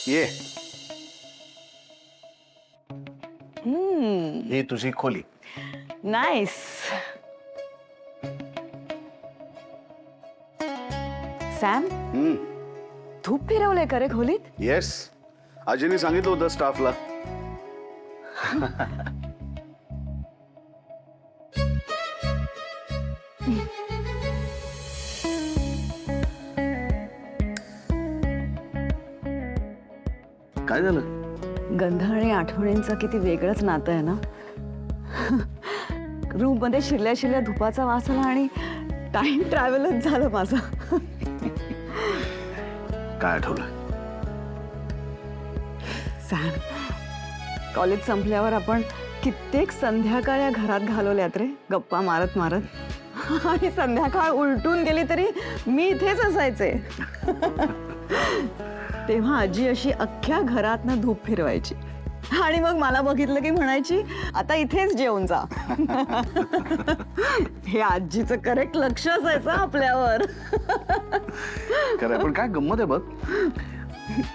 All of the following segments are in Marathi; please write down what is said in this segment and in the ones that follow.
ये ही तुझी खोली. नाईस. सॅम, धूप फिरवलंय का रे खोलीत? येस, आजीने सांगितलं होतं स्टाफला. काय झालं? गंध आणि आठवणींचं किती वेगळंच नातं आहे ना. रूम मध्ये शिरल्या शिरल्या धुपाचा वास आला आणि टाइम ट्रॅव्हलच झालं माझं. काय आठवलं? सॅम, कॉलेज संपल्यावर आपण कित्येक संध्याकाळ घरात घालवल्यात रे, गप्पा मारत मारत. आणि संध्याकाळ उलटून गेली तरी मी इथेच असायचे. तेव्हा आजी अशी अख्ख्या घरातनं धूप फिरवायची आणि मग मला बघितलं की म्हणायची, आता इथेच जेवून जा. हे आजीचं करेक्ट लक्ष असायचं आपल्यावर. खरं पण काय गंमत आहे बघ,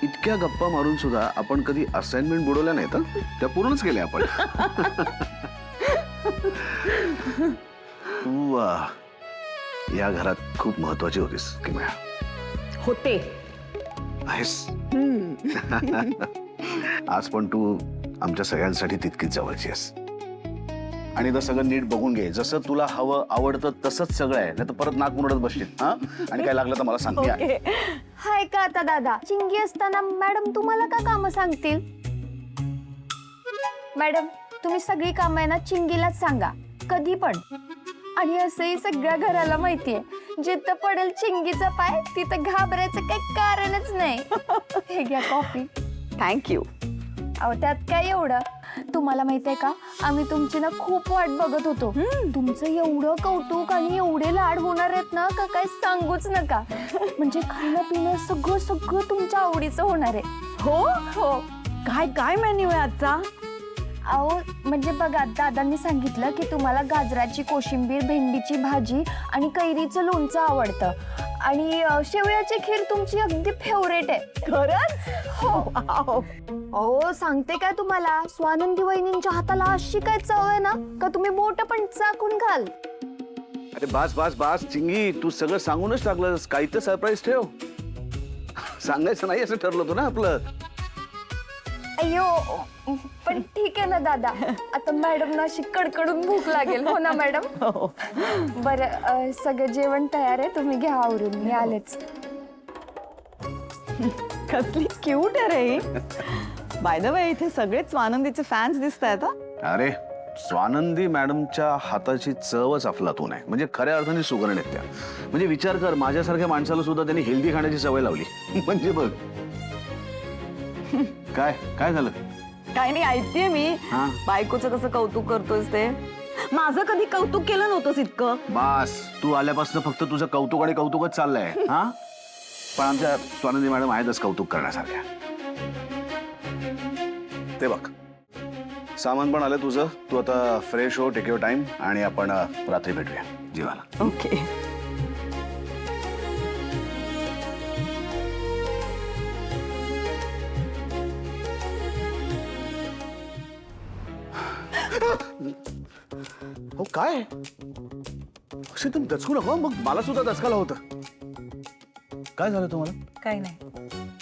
इतक्या गप्पा मारून सुद्धा आपण कधी असाइनमेंट बुडवल्या नाहीत. त्या पूर्णच केल्या आपण. तू या घरात खूप महत्वाची होतीस किमया. होते आहेस. आज पण तू आमच्या सगळ्यांसाठी तितकीच जवळची आहेस. आणि तर सगळं नीट बघून घे, जसं तुला हवं आवडतं तसंच सगळं आहे, नाही तर परत नाक मुरडत बसशील. हा, आणि काय लागलं तर मला सांग. ओके. हाय का आता दादा, चिंगी असताना मॅडम तुम्हाला का कामं सांगतील? मॅडम, तुम्ही सगळी कामं आहे ना चिंगीलाच सांगा, कधी पण. आणि असंही सगळ्या घराला माहितीये, जिथं पडेल चिंगीचा पाय तिथं घाबरायचं काही कारणच नाही. हे घ्या कॉफी. थँक्यू. अहो त्यात काय एवढं, तुम्हाला माहितीये का, आम्ही तुमची ना खूप वाट बघत होतो. तुमचं एवढं कौतुक आणि एवढे लाड होणार आहेत ना का काय सांगूच नका. म्हणजे खाणं पिणं सगळं सगळं तुमच्या आवडीचं होणार आहे. हो हो. काय काय मेन्यू आहे आजचा? अहो म्हणजे बघा, दादांनी सांगितलं की तुम्हाला गाजराची कोशिंबीर, भेंडीची भाजी आणि कैरीचं लोणचं आवडतं. आणि शेवयाची खीर तुमची अगदी फेवरेट आहे. खरंच? हो. अहो सांगते काय तुम्हाला, स्वानंदी वहिनींच्या हाताला अशी काय चव आहे ना का तुम्ही बोट पण चाकून घाल. अरे बास बास बास चिंगी, तू सगळं सांगूनच टाकलंस. काही तर सरप्राईज ठेव. सांगायचं नाही असं ठरलं होतं ना आपलं. अय्यो, पण ठीक आहे ना दादा, आता मॅडम ना अशी कडकडून भूक लागेल. हो ना मॅडम? बरं, सगळं जेवण तयार आहे, तुम्ही घ्या आवरून, मी आलेच. कसली क्यूट आहे रे. बाय द वे, इथे सगळेच स्वानंदीचे फॅन्स दिसत आहेत. अरे स्वानंदी मॅडमच्या हाताची चवच अफलातून आहे. म्हणजे खऱ्या अर्थाने सुगरण आहेत त्या. म्हणजे विचार कर, माझ्यासारख्या माणसाला सुद्धा त्यांनी हेल्दी खाण्याची सवय लावली. म्हणजे बघ. काय काय झालं? काय नाही, ऐकतेय मी. बायकोचं कसं कौतुक करतोस ते. माझं कधी कौतुक केलं नव्हतंस इतकं. बास, तू आल्यापासून फक्त तुझं कौतुक आणि कौतुकच चाललंय. हा, पण आमच्या स्वानंदी मॅडम आहेतच कौतुक करण्यासारख्या. ते बघ, सामान पण आलं तुझं. तू आता फ्रेश हो, टेक युअर टाइम, आणि आपण रात्री भेटूया जेवायला. ओके. हो काय असे तुम्ही दचकू नका, मग मला सुद्धा दचकायला होतं. काय झालं तुम्हाला? काही नाही.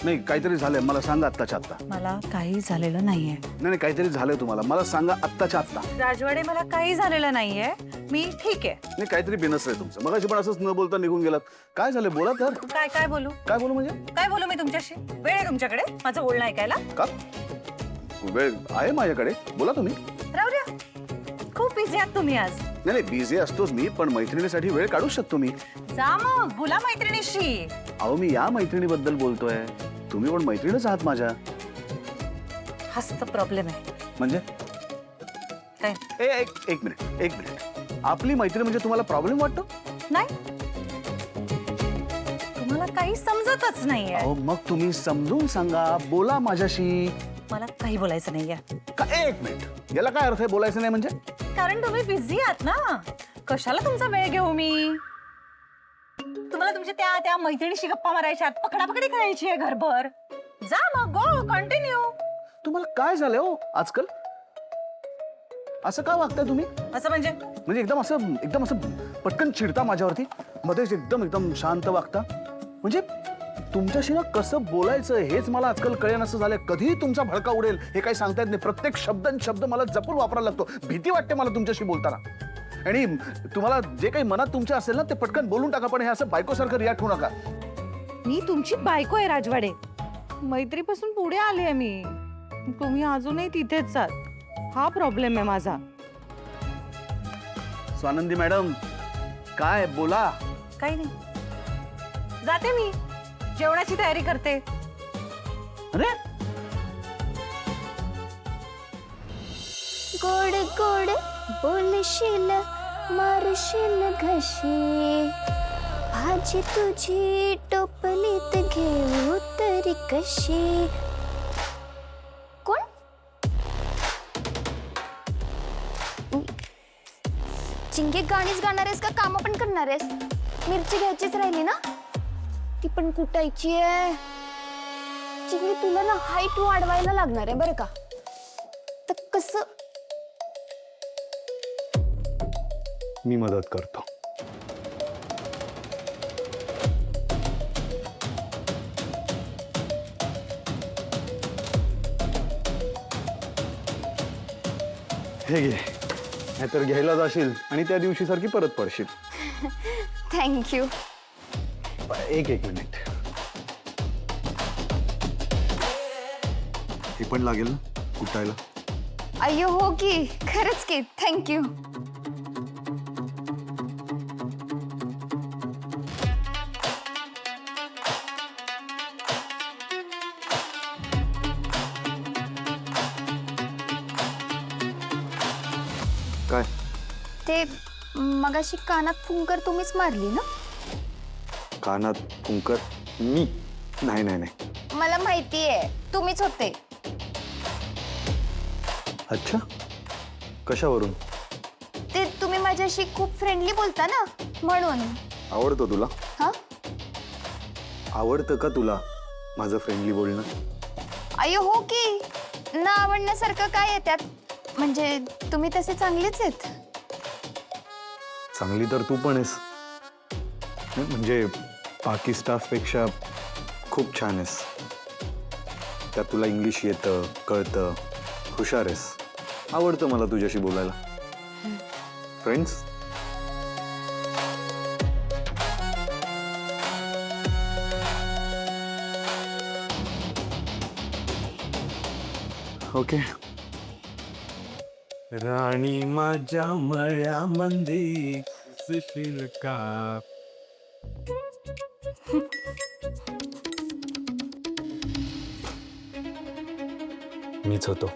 नाही, काहीतरी झालंय, मला सांगा आत्ताच्या आत्ता. मला काही झालेलं नाहीये. नाही, काहीतरी झालंय तुम्हाला, मला सांगा आत्ताच्या आत्ता. राजवाडे, मला काही झालेलं नाहीये, मी ठीक आहे. नाही, काहीतरी बिनसलंय तुमचं. मगाशी पण असंच न बोलता निघून गेलात. काय झालंय, बोला तर. काय काय बोलू? काय बोलू म्हणजे? काय बोलू मी तुमच्याशी? वेळ आहे तुमच्याकडे माझं बोलणं ऐकायला? का वेळ आहे माझ्याकडे, बोला तुम्ही. राहू द्या, खूप बिझी आहात तुम्ही आज. नाही नाही, बिझी असतोच मी, पण मैत्रिणीसाठी वेळ काढू शकतो मी. जा मग, बोला मैत्रिणीशी. अहो, मी या मैत्रिणीबद्दल बोलतोय. तुम्ही पण मैत्रीणच आहात माझ्या. हाच तर प्रॉब्लेम आहे. म्हणजे काय? एक मिनिट. आपली मैत्री म्हणजे तुम्हाला प्रॉब्लेम वाटतो? नाही, तुम्हाला काही समजतच नाहीये. अहो, मग तुम्ही समजून सांगा, बोला माझ्याशी. मला काही बोलायचं नाहीये. का एक मिनिट, याला काय अर्थ आहे बोलायचं नाही म्हणजे? कारण तुम्ही बिझी आहात ना. कशाला तुमचा वेळ घेऊ मी? तुम्हाला तुमच्या त्या मैत्रिणीशी गप्पा मारायच्यात, पकडापकडी करायची आहे घरभर. जा मग, गो कंटिन्यू. तुम्हाला काय झालंय हो आजकाल? असं का वागताय तुम्ही? असं म्हणजे एकदम असं पटकन चिडता माझ्यावरती, मध्येच एकदम एकदम शांत वागता. म्हणजे तुमच्याशी ना कसं बोलायचं हेच मला आजकाल कळेन असं झालंय. कधी तुमचा भडका उडेल हे काही सांगता येत नाही. प्रत्येक शब्द मला जपून वापरायला लागतो. भीती वाटते मला तुमच्याशी बोलताना. आणि तुम्हाला जे काही मनात तुमच्या असेल ना ते पटकन बोलून टाका, पण हे असं बायकोसारखं रिॲक्ट होऊ नका. मी तुमची बायको आहे राजवाडे. मैत्रीपासून पुढे आले आहे मी. तुम्ही अजूनही तिथेच आहात. हा प्रॉब्लेम आहे माझा. स्वानंदी मॅडम काय बोला. काही नाही, जाते मी. जेवणाची तयारी करते. अरे गोड गोड बोलशील मारशील घशी, भाजी तुझी टोपलीत घेऊ तरी कशी. कोण? चिंगे गाणीच गाणार आहेस का काम पण करणार आहेस? मिरची घ्यायचीच राहिली ना, ती पण कुटायची आहे. चिंगे तुला ना हाईट वाढवायला लागणार आहे बरं का. तर कसं? मी मदत करतो. हे घे, नाहीतर घ्यायला जाशील आणि त्या दिवशी सारखी परत पडशील. थँक्यू. एक मिनिट. हे पण लागेल ना कुटायला? अय्यो हो की, खरंच की. थँक्यू. काय? ते मगाशी कानात फुंकर तुम्हीच मारली ना? कानात फुंकर? मी? नाही नाही नाही. मला माहिती आहे, तुम्हीच होते. अच्छा, कशावरून? ते तुम्ही माझ्याशी खूप फ्रेंडली बोलता ना, म्हणून. आवडतो तुला? हा? आवडतं का तुला माझं फ्रेंडली बोलणं? अय्यो हो की, ना आवडण्यासारखं काय आहे त्यात? म्हणजे तुम्ही तसे चांगलेच आहेत. चांगली तर तू पण आहेस. म्हणजे बाकी स्टाफपेक्षा खूप छान आहेस. त्यात तुला इंग्लिश येतं, कळतं, हुशार आहेस. आवडतं मला तुझ्याशी बोलायला. फ्रेंड्स? ओके. राणी माझ्या मळ्यामध्ये सुशील का. मीच होतो.